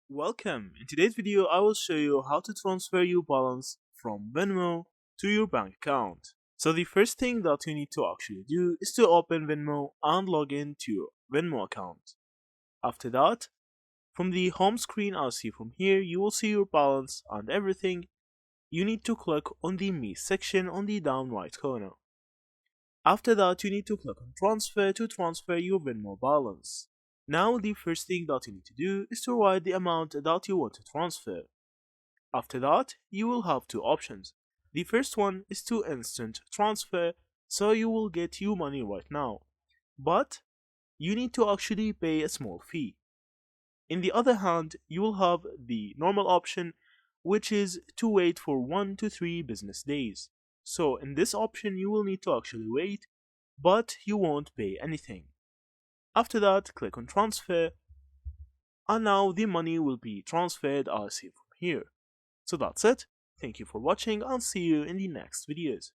Welcome! In today's video, I will show you how to transfer your balance from Venmo to your bank account. So the first thing that you need to actually do is to open Venmo and log in to your Venmo account. After that, from the home screen as see from here, you will see your balance and everything. You need to click on the Me section on the down right corner. After that, you need to click on Transfer to transfer your Venmo balance. Now the first thing that you need to do is to write the amount that you want to transfer. After that, you will have two options. The first one is to instant transfer, so you will get your money right now. But you need to actually pay a small fee. In the other hand, you will have the normal option, which is to wait for 1 to 3 business days. So in this option, you will need to actually wait, but you won't pay anything. After that, click on transfer, and now the money will be transferred as seen from here. So that's it. Thank you for watching and see you in the next videos.